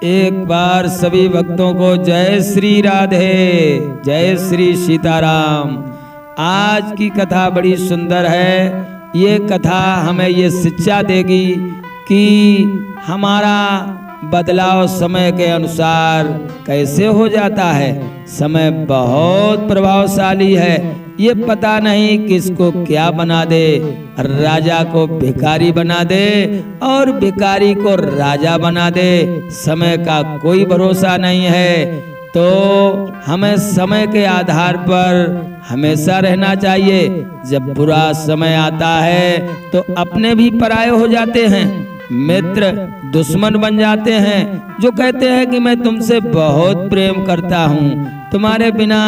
एक बार सभी भक्तों को जय श्री राधे, जय श्री सीताराम। आज की कथा बड़ी सुंदर है। ये कथा हमें ये शिक्षा देगी कि हमारा बदलाव समय के अनुसार कैसे हो जाता है। समय बहुत प्रभावशाली है। ये पता नहीं किसको क्या बना दे। राजा को भिखारी बना दे और भिखारी को राजा बना दे। समय का कोई भरोसा नहीं है। तो हमें समय के आधार पर हमेशा रहना चाहिए। जब बुरा समय आता है तो अपने भी पराये हो जाते हैं, मित्र दुश्मन बन जाते हैं, जो कहते हैं कि मैं तुमसे बहुत प्रेम करता हूँ, तुम्हारे बिना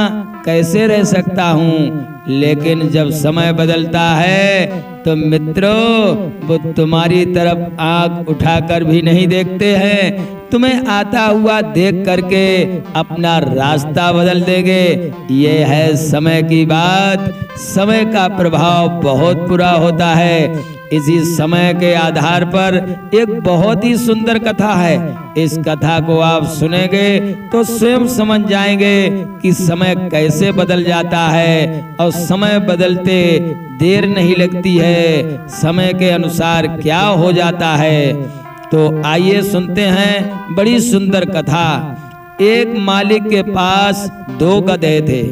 कैसे रह सकता हूँ। लेकिन जब समय बदलता है तो मित्रों वो तुम्हारी तरफ आंख उठाकर भी नहीं देखते हैं। तुम्हें आता हुआ देख करके अपना रास्ता बदल देंगे। ये है समय की बात। समय का प्रभाव बहुत बुरा होता है। इसी समय के आधार पर एक बहुत ही सुंदर कथा है। इस कथा को आप सुनेंगे तो स्वयं समझ जाएंगे कि समय कैसे बदल जाता है और समय बदलते देर नहीं लगती है। समय के अनुसार क्या हो जाता है। तो आइए सुनते हैं बड़ी सुंदर कथा। एक मालिक के पास दो गधे थे।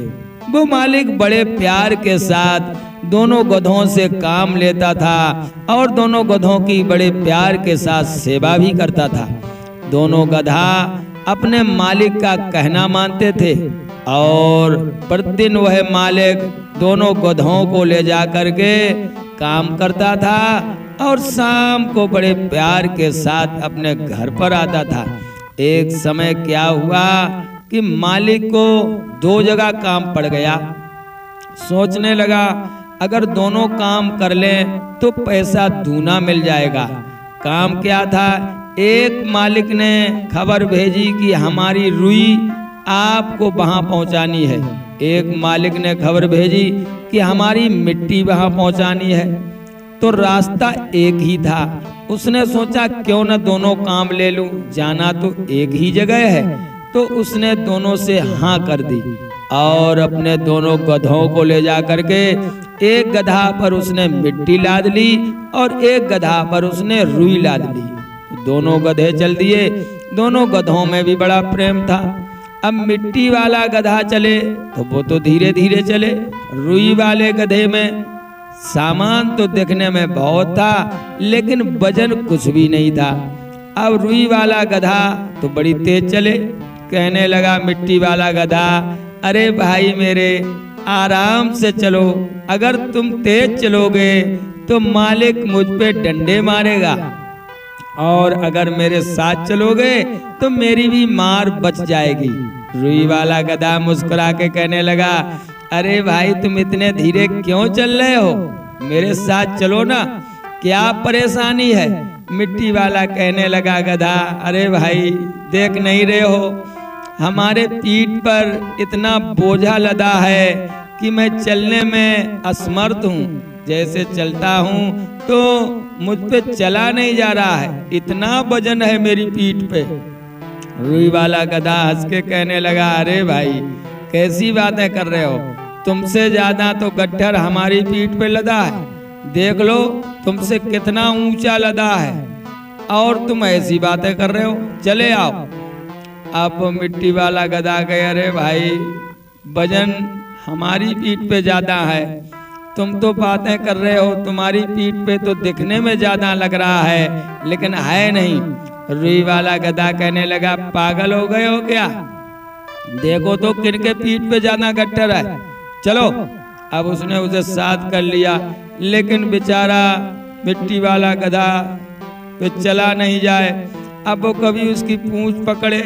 वो मालिक बड़े प्यार के साथ दोनों गधों से काम लेता था और दोनों गधों की बड़े प्यार के साथ सेवा भी करता था। दोनों गधा अपने मालिक का कहना मानते थे और प्रतिदिन वह मालिक दोनों गधों को ले जा करके काम करता था और शाम को बड़े प्यार के साथ अपने घर पर आता था। एक समय क्या हुआ कि मालिक को दो जगह काम पड़ गया। सोचने लगा अगर दोनों काम कर लें तो पैसा दूना मिल जाएगा। काम क्या था, एक मालिक ने खबर भेजी कि हमारी रुई आपको वहां पहुंचानी है। एक मालिक ने खबर भेजी कि हमारी मिट्टी वहां पहुंचानी है। तो रास्ता एक ही था। उसने सोचा क्यों न दोनों काम ले लूं, जाना तो एक ही जगह है। तो उसने दोनों से हाँ कर दी और अपने दोनों गधों को ले जा करके एक गधा पर उसने मिट्टी लाद ली और एक गधा पर उसने रुई लाद ली। दोनों गधे चल दिए। दोनों गधों में भी बड़ा प्रेम था। अब मिट्टी वाला गधा चले तो वो तो धीरे धीरे चले। रुई वाले गधे में सामान तो देखने में बहुत था लेकिन वजन कुछ भी नहीं था। अब रुई वाला गधा तो बड़ी तेज चले। कहने लगा मिट्टी वाला गधा, अरे भाई मेरे आराम से चलो, अगर तुम तेज चलोगे तो मालिक मुझ पे डंडे मारेगा और अगर मेरे साथ चलोगे तो मेरी भी मार बच जाएगी। रुई वाला गधा मुस्कुरा के कहने लगा, अरे भाई तुम इतने धीरे क्यों चल रहे हो, मेरे साथ चलो ना, क्या परेशानी है। मिट्टी वाला कहने लगा गधा, अरे भाई देख नहीं रहे हो हमारे पीठ पर इतना बोझा लदा है कि मैं चलने में असमर्थ हूँ। जैसे चलता हूँ तो मुझ पे चला नहीं जा रहा है, इतना वजन है मेरी पीठ पे। रुई वाला गधा हंस के कहने लगा, अरे भाई कैसी बातें कर रहे हो, तुमसे ज्यादा तो गट्ठर हमारी पीठ पे लदा है। देख लो तुमसे कितना ऊंचा लदा है और तुम ऐसी बातें कर रहे हो, चले आओ। अब मिट्टी वाला गधा गए, अरे भाई वजन हमारी पीठ पे ज्यादा है, तुम तो बातें कर रहे हो, तुम्हारी पीठ पे तो दिखने में ज्यादा लग रहा है लेकिन है नहीं। रुई वाला गधा कहने लगा, पागल हो गए हो क्या, देखो तो किनके पीठ पे ज्यादा गट्ठर है, चलो। अब उसने उसे साथ कर लिया लेकिन बेचारा मिट्टी वाला गधा पे चला नहीं जाए। अब वो कभी उसकी पूंछ पकड़े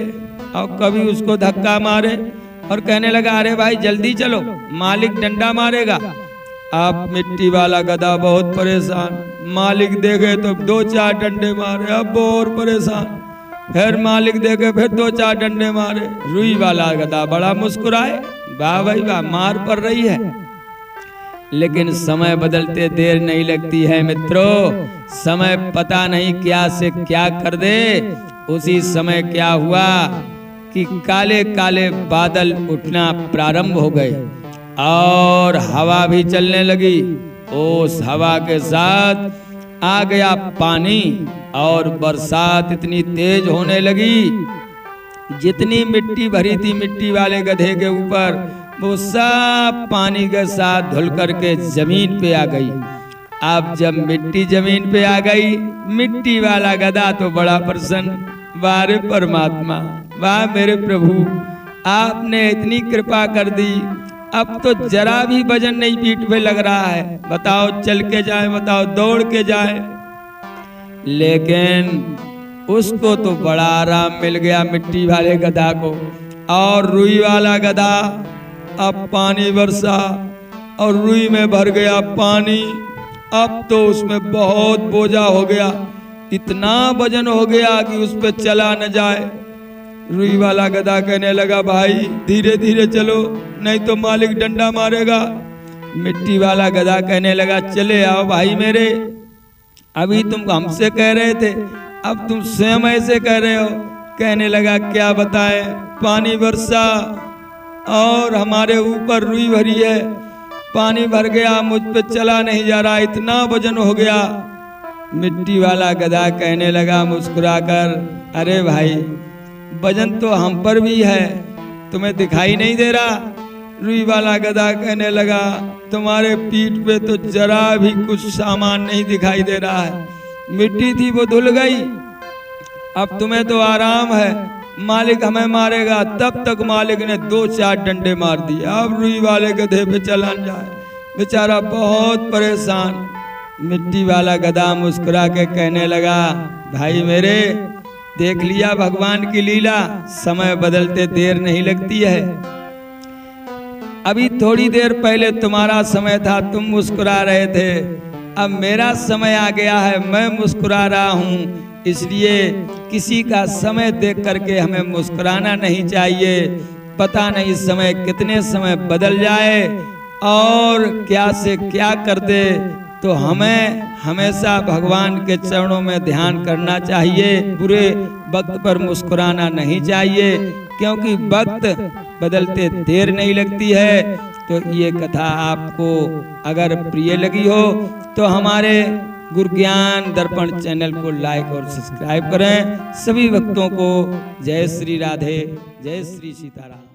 और कभी उसको धक्का मारे और कहने लगा, अरे भाई जल्दी चलो, मालिक डंडा मारेगा। अब मिट्टी वाला गधा बहुत परेशान, मालिक देखे तो दो चार डंडे मारे, अब वो और परेशान, फिर मालिक देखे फिर दो चार डंडे मारे। रुई वाला गधा बड़ा मुस्कुराए, वाह भाई वाह मार पड़ रही है। लेकिन समय बदलते देर नहीं लगती है मित्रों। समय पता नहीं क्या से क्या कर दे। उसी समय क्या हुआ कि काले काले बादल उठना प्रारंभ हो गए और हवा भी चलने लगी। उस हवा के साथ आ गया पानी और बरसात इतनी तेज होने लगी, जितनी मिट्टी भरी थी मिट्टी वाले गधे के ऊपर, वो सब पानी के साथ धुल करके जमीन पे आ गई। अब जब मिट्टी जमीन पे आ गई, मिट्टी वाला गधा तो बड़ा प्रसन्न, वाह रे परमात्मा, वाह मेरे प्रभु, आपने इतनी कृपा कर दी, अब तो जरा भी वजन नहीं पीठ पे लग रहा है, बताओ चल के जाए, बताओ दौड़ के जाए। लेकिन उसको तो बड़ा आराम मिल गया मिट्टी वाले गधा को। और रुई वाला गधा, अब पानी बरसा और रुई में भर गया पानी, अब तो उसमें बहुत बोझा हो गया, इतना वजन हो गया कि उस पर चला न जाए। रुई वाला गधा कहने लगा, भाई धीरे धीरे चलो नहीं तो मालिक डंडा मारेगा। मिट्टी वाला गधा कहने लगा, चले आओ भाई मेरे, अभी तुम हमसे कह रहे थे, अब तुम स्वयं ऐसे कह रहे हो। कहने लगा, क्या बताएं, पानी बरसा और हमारे ऊपर रुई भरी है, पानी भर गया, मुझ पे चला नहीं जा रहा, इतना वजन हो गया। मिट्टी वाला गधा कहने लगा मुस्कुराकर, अरे भाई वजन तो हम पर भी है, तुम्हें दिखाई नहीं दे रहा। रुई वाला गधा कहने लगा, तुम्हारे पीठ पे तो जरा भी कुछ सामान नहीं दिखाई दे रहा है, मिट्टी थी वो धुल गई, अब तुम्हें तो आराम है, मालिक हमें मारेगा। तब तक मालिक ने 2-4 डंडे मार दिए, अब रुई वाले गधे पे चला जाए, बेचारा बहुत परेशान। मिट्टी वाला गधा मुस्कुरा के कहने लगा, भाई मेरे, देख लिया भगवान की लीला, समय बदलते देर नहीं लगती है। अभी थोड़ी देर पहले तुम्हारा समय था, तुम मुस्कुरा रहे थे, अब मेरा समय आ गया है, मैं मुस्कुरा रहा हूँ। इसलिए किसी का समय देख करके हमें मुस्कुराना नहीं चाहिए, पता नहीं समय कितने समय बदल जाए और क्या से क्या कर दे। तो हमें हमेशा भगवान के चरणों में ध्यान करना चाहिए, बुरे वक्त पर मुस्कुराना नहीं चाहिए, क्योंकि वक्त बदलते देर नहीं लगती है। तो ये कथा आपको अगर प्रिय लगी हो तो हमारे गुरु ज्ञान दर्पण चैनल को लाइक और सब्सक्राइब करें। सभी भक्तों को जय श्री राधे, जय श्री सीताराम।